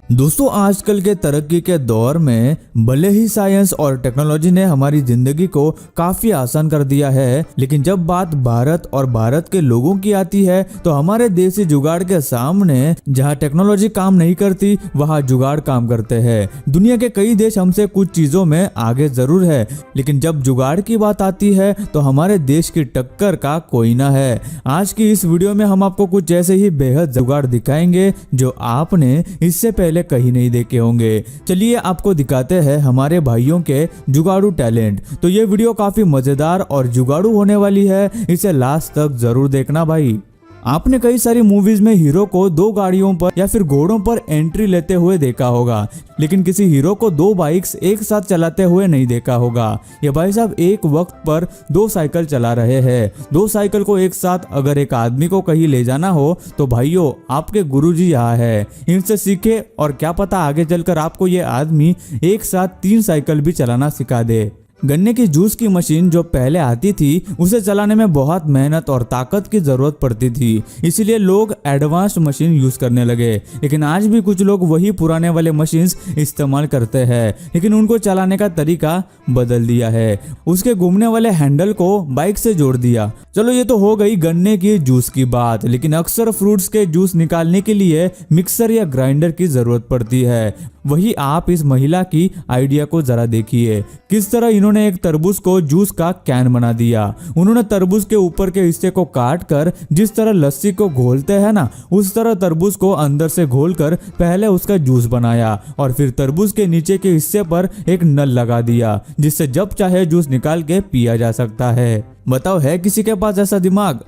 दोस्तों, आजकल के तरक्की के दौर में भले ही साइंस और टेक्नोलॉजी ने हमारी जिंदगी को काफी आसान कर दिया है, लेकिन जब बात भारत और भारत के लोगों की आती है तो हमारे देसी जुगाड़ के सामने जहां टेक्नोलॉजी काम नहीं करती वहां जुगाड़ काम करते हैं। दुनिया के कई देश हमसे कुछ चीजों में आगे जरूर है, लेकिन जब जुगाड़ की बात आती है तो हमारे देश की टक्कर का कोई ना है। आज की इस वीडियो में हम आपको कुछ ऐसे ही बेहद जुगाड़ दिखाएंगे जो आपने इससे पहले कहीं नहीं देखे होंगे। चलिए आपको दिखाते हैं हमारे भाइयों के जुगाड़ू टैलेंट। तो ये वीडियो काफी मजेदार और जुगाड़ू होने वाली है, इसे लास्ट तक जरूर देखना भाई। आपने कई सारी मूवीज में हीरो को दो गाड़ियों पर या फिर घोड़ों पर एंट्री लेते हुए देखा होगा, लेकिन किसी हीरो को दो बाइक्स एक साथ चलाते हुए नहीं देखा होगा। ये भाई साहब एक वक्त पर दो साइकिल चला रहे हैं। दो साइकिल को एक साथ अगर एक आदमी को कहीं ले जाना हो तो भाइयों आपके गुरुजी यहाँ है, इनसे सीखे और क्या पता आगे चलकर आपको ये आदमी एक साथ 3 साइकिल भी चलाना सिखा दे। गन्ने की जूस की मशीन जो पहले आती थी उसे चलाने में बहुत मेहनत और ताकत की जरूरत पड़ती थी, इसीलिए लोग एडवांस्ड मशीन यूज करने लगे। लेकिन आज भी कुछ लोग वही पुराने वाले मशीन्स इस्तेमाल करते हैं, लेकिन उनको चलाने का तरीका बदल दिया है। उसके घूमने वाले हैंडल को बाइक से जोड़ दिया। चलो ये तो हो गई गन्ने की जूस की बात, लेकिन अक्सर फ्रूट्स के जूस निकालने के लिए मिक्सर या ग्राइंडर की जरूरत पड़ती है। वही आप इस महिला की आइडिया को जरा देखिए, किस तरह इन्होंने एक तरबूज को जूस का कैन बना दिया। उन्होंने तरबूज के ऊपर के हिस्से को काट कर जिस तरह लस्सी को घोलते हैं ना, उस तरह तरबूज को अंदर से घोलकर पहले उसका जूस बनाया और फिर तरबूज के नीचे के हिस्से पर एक नल लगा दिया, जिससे जब चाहे जूस निकाल के पिया जा सकता है। बताओ, है किसी के पास ऐसा दिमाग?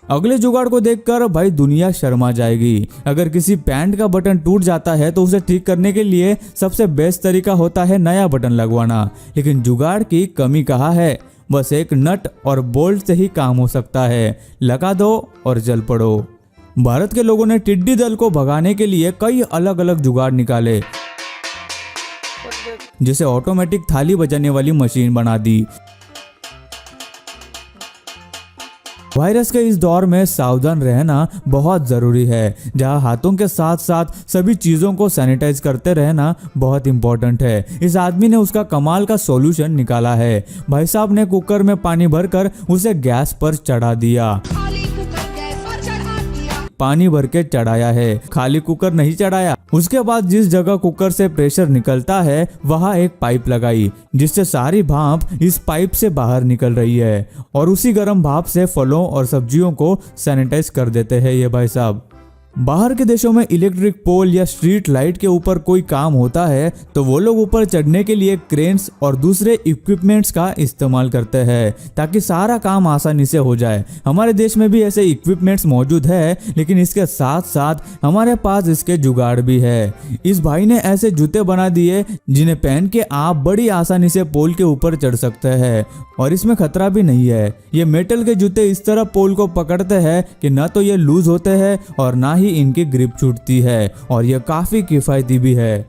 अगले जुगाड़ को देखकर भाई दुनिया शर्मा जाएगी। अगर किसी पैंट का बटन टूट जाता है तो उसे ठीक करने के लिए सबसे बेस्ट तरीका होता है नया बटन लगवाना, लेकिन जुगाड़ की कमी कहाँ है? बस एक नट और बोल्ट से ही काम हो सकता है। लगा दो और चल पड़ो। भारत के लोगों ने टिड्डी दल को भगाने के लिए कई अलग अलग जुगाड़ निकाले, जैसे ऑटोमेटिक थाली बजाने वाली मशीन बना दी। वायरस के इस दौर में सावधान रहना बहुत जरूरी है, जहां हाथों के साथ साथ सभी चीजों को सैनिटाइज करते रहना बहुत इंपॉर्टेंट है। इस आदमी ने उसका कमाल का सॉल्यूशन निकाला है। भाई साहब ने कुकर में पानी भरकर उसे गैस पर चढ़ा दिया। पानी भर के चढ़ाया है, खाली कुकर नहीं चढ़ाया। उसके बाद जिस जगह कुकर से प्रेशर निकलता है वहां एक पाइप लगाई, जिससे सारी भाप इस पाइप से बाहर निकल रही है और उसी गर्म भाप से फलों और सब्जियों को सैनिटाइज कर देते हैं ये भाई साहब। बाहर के देशों में इलेक्ट्रिक पोल या स्ट्रीट लाइट के ऊपर कोई काम होता है तो वो लोग ऊपर चढ़ने के लिए क्रेन्स और दूसरे इक्विपमेंट्स का इस्तेमाल करते हैं ताकि सारा काम आसानी से हो जाए। हमारे देश में भी ऐसे इक्विपमेंट्स मौजूद है, लेकिन इसके साथ साथ हमारे पास इसके जुगाड़ भी है। इस भाई ने ऐसे जूते बना दिए जिन्हें पहन के आप बड़ी आसानी से पोल के ऊपर चढ़ सकते हैं और इसमें खतरा भी नहीं है। ये मेटल के जूते इस तरह पोल को पकड़ते हैं कि ना तो ये लूज होते हैं और ना ही इनकी ग्रिप छूटती है, और यह काफी किफायती भी है।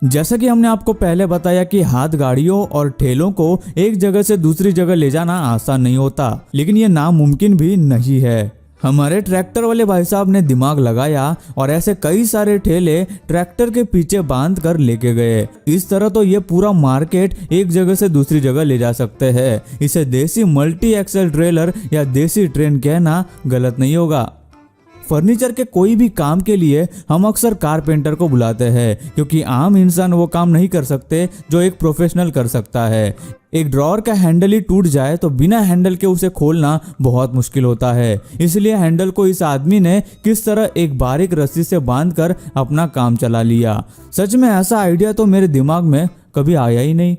जैसा कि हमने आपको पहले बताया कि हाथ गाड़ियों और ठेलों को एक जगह से दूसरी जगह ले जाना आसान नहीं होता, लेकिन यह नामुमकिन भी नहीं है। हमारे ट्रैक्टर वाले भाई साहब ने दिमाग लगाया और ऐसे कई सारे ठेले ट्रैक्टर के पीछे बांध कर लेके गए। इस तरह तो ये पूरा मार्केट एक जगह से दूसरी जगह ले जा सकते हैं। इसे देसी मल्टी एक्सल ट्रेलर या देसी ट्रेन कहना गलत नहीं होगा। फर्नीचर के कोई भी काम के लिए हम अक्सर कारपेंटर को बुलाते हैं, क्योंकि आम इंसान वो काम नहीं कर सकते जो एक प्रोफेशनल कर सकता है। एक ड्रॉअर का हैंडल ही टूट जाए तो बिना हैंडल के उसे खोलना बहुत मुश्किल होता है, इसलिए हैंडल को इस आदमी ने किस तरह एक बारीक रस्सी से बांधकर अपना काम चला लिया। सच में ऐसा आइडिया तो मेरे दिमाग में कभी आया ही नहीं।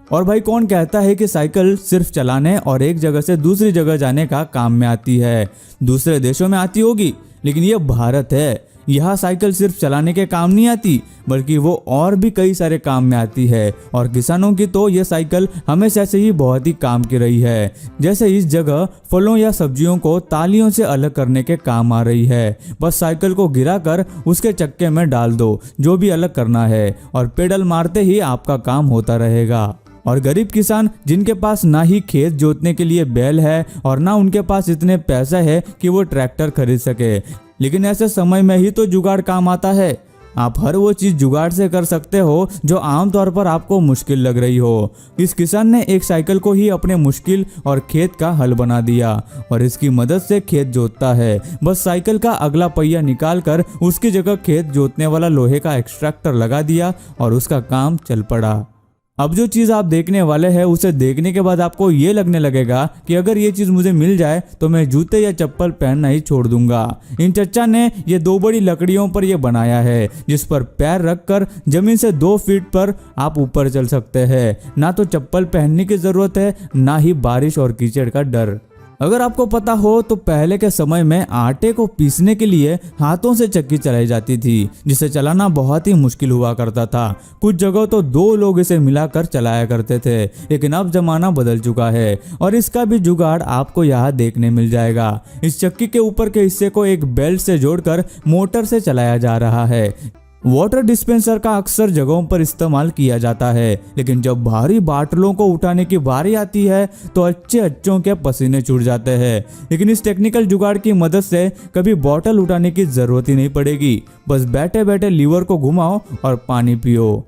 और भाई कौन कहता है कि साइकिल सिर्फ चलाने और एक जगह से दूसरी जगह जाने का काम में आती है? दूसरे देशों में आती होगी, लेकिन ये भारत है। यहाँ साइकिल सिर्फ चलाने के काम नहीं आती, बल्कि वो और भी कई सारे काम में आती है। और किसानों की तो ये साइकिल हमेशा से ही बहुत ही काम की रही है। जैसे इस जगह फलों या सब्जियों को तालियों से अलग करने के काम आ रही है। बस साइकिल को गिराकर उसके चक्के में डाल दो जो भी अलग करना है, और पेडल मारते ही आपका काम होता रहेगा। और गरीब किसान जिनके पास ना ही खेत जोतने के लिए बैल है और ना उनके पास इतने पैसे है कि वो ट्रैक्टर खरीद सके, लेकिन ऐसे समय में ही तो जुगाड़ काम आता है। आप हर वो चीज जुगाड़ से कर सकते हो जो आमतौर पर आपको मुश्किल लग रही हो। इस किसान ने एक साइकिल को ही अपने मुश्किल और खेत का हल बना दिया और इसकी मदद से खेत जोतता है। बस साइकिल का अगला पहिया निकाल कर उसकी जगह खेत जोतने वाला लोहे का एक्सट्रैक्टर लगा दिया और उसका काम चल पड़ा। अब जो चीज़ आप देखने वाले हैं उसे देखने के बाद आपको ये लगने लगेगा कि अगर ये चीज़ मुझे मिल जाए तो मैं जूते या चप्पल पहनना ही छोड़ दूंगा। इन चच्चा ने ये 2 बड़ी लकड़ियों पर ये बनाया है जिस पर पैर रखकर जमीन से 2 फीट पर आप ऊपर चल सकते हैं। ना तो चप्पल पहनने की जरूरत है, ना ही बारिश और कीचड़ का डर। अगर आपको पता हो तो पहले के समय में आटे को पीसने के लिए हाथों से चक्की चलाई जाती थी जिसे चलाना बहुत ही मुश्किल हुआ करता था। कुछ जगह तो 2 लोग इसे मिलाकर चलाया करते थे, लेकिन अब जमाना बदल चुका है और इसका भी जुगाड़ आपको यहाँ देखने मिल जाएगा। इस चक्की के ऊपर के हिस्से को एक बेल्ट से जोड़कर मोटर से चलाया जा रहा है। वाटर डिस्पेंसर का अक्सर जगहों पर इस्तेमाल किया जाता है, लेकिन जब भारी बाटलों को उठाने की बारी आती है तो अच्छों के पसीने छूट जाते हैं। लेकिन इस टेक्निकल जुगाड़ की मदद से कभी बॉटल उठाने की जरूरत ही नहीं पड़ेगी। बस बैठे बैठे लीवर को घुमाओ और पानी पियो।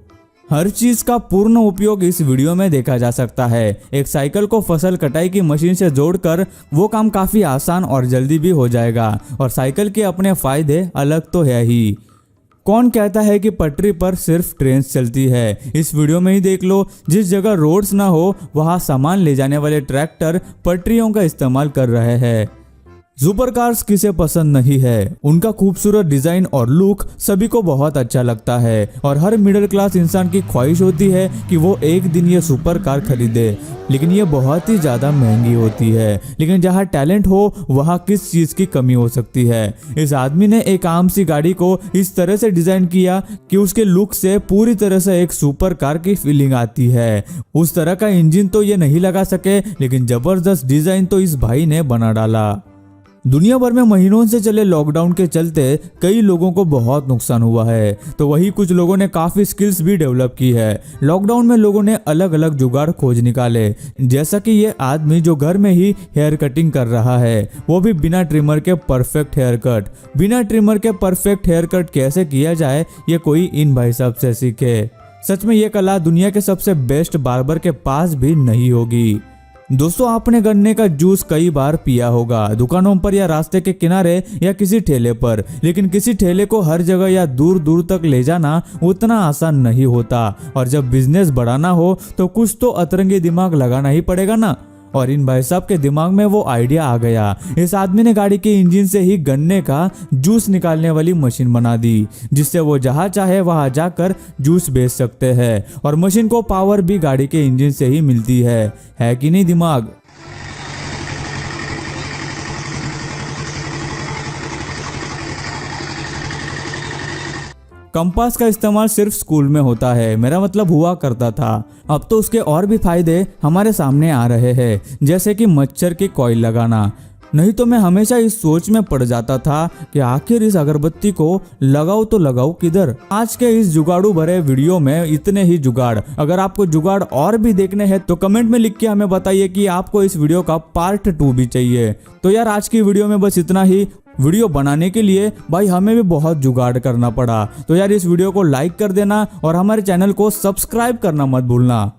हर चीज का पूर्ण उपयोग इस वीडियो में देखा जा सकता है। एक साइकिल को फसल कटाई की मशीन से जोड़कर वो काम काफी आसान और जल्दी भी हो जाएगा और साइकिल के अपने फायदे अलग तो है ही। कौन कहता है कि पटरी पर सिर्फ ट्रेन चलती है? इस वीडियो में ही देख लो, जिस जगह रोड्स ना हो वहां सामान ले जाने वाले ट्रैक्टर पटरियों का इस्तेमाल कर रहे हैं। सुपर कार्स किसे पसंद नहीं है? उनका खूबसूरत डिजाइन और लुक सभी को बहुत अच्छा लगता है और हर मिडिल क्लास इंसान की ख्वाहिश होती है कि वो एक दिन ये सुपर कार खरीदे, लेकिन ये बहुत ही ज्यादा महंगी होती है। लेकिन जहाँ टैलेंट हो वहाँ किस चीज की कमी हो सकती है? इस आदमी ने एक आम सी गाड़ी को इस तरह से डिजाइन किया कि उसके लुक से पूरी तरह से एक सुपर कार की फीलिंग आती है। उस तरह का इंजन तो ये नहीं लगा सके, लेकिन जबरदस्त डिजाइन तो इस भाई ने बना डाला। दुनिया भर में महीनों से चले लॉकडाउन के चलते कई लोगों को बहुत नुकसान हुआ है, तो वही कुछ लोगों ने काफी स्किल्स भी डेवलप की है। लॉकडाउन में लोगों ने अलग अलग जुगाड़ खोज निकाले, जैसा कि ये आदमी जो घर में ही हेयर कटिंग कर रहा है, वो भी बिना ट्रिमर के परफेक्ट हेयर कट। बिना ट्रिमर के परफेक्ट हेयर कट कैसे किया जाए ये कोई इन भाई साहब से सीखे। सच में ये कला दुनिया के सबसे बेस्ट बार्बर के पास भी नहीं होगी। दोस्तों, आपने गन्ने का जूस कई बार पिया होगा, दुकानों पर या रास्ते के किनारे या किसी ठेले पर, लेकिन किसी ठेले को हर जगह या दूर दूर तक ले जाना उतना आसान नहीं होता। और जब बिजनेस बढ़ाना हो तो कुछ तो अतरंगी दिमाग लगाना ही पड़ेगा ना। और इन भाई साहब के दिमाग में वो आइडिया आ गया। इस आदमी ने गाड़ी के इंजन से ही गन्ने का जूस निकालने वाली मशीन बना दी, जिससे वो जहां चाहे वहां जाकर जूस बेच सकते हैं। और मशीन को पावर भी गाड़ी के इंजन से ही मिलती है कि नहीं दिमाग? कंपास का इस्तेमाल सिर्फ स्कूल में होता है, मेरा मतलब हुआ करता था। अब तो उसके और भी फायदे हमारे सामने आ रहे हैं, जैसे कि मच्छर की कॉइल लगाना। नहीं तो मैं हमेशा इस सोच में पड़ जाता था कि आखिर इस अगरबत्ती को लगाओ तो लगाओ किधर। आज के इस जुगाड़ू भरे वीडियो में इतने ही जुगाड़। अगर आपको जुगाड़ और भी देखने हैं तो कमेंट में लिख के हमें बताइए कि आपको इस वीडियो का पार्ट 2 भी चाहिए। तो यार आज की वीडियो में बस इतना ही। वीडियो बनाने के लिए भाई हमें भी बहुत जुगाड़ करना पड़ा। तो यार इस वीडियो को लाइक कर देना और हमारे चैनल को सब्सक्राइब करना मत भूलना।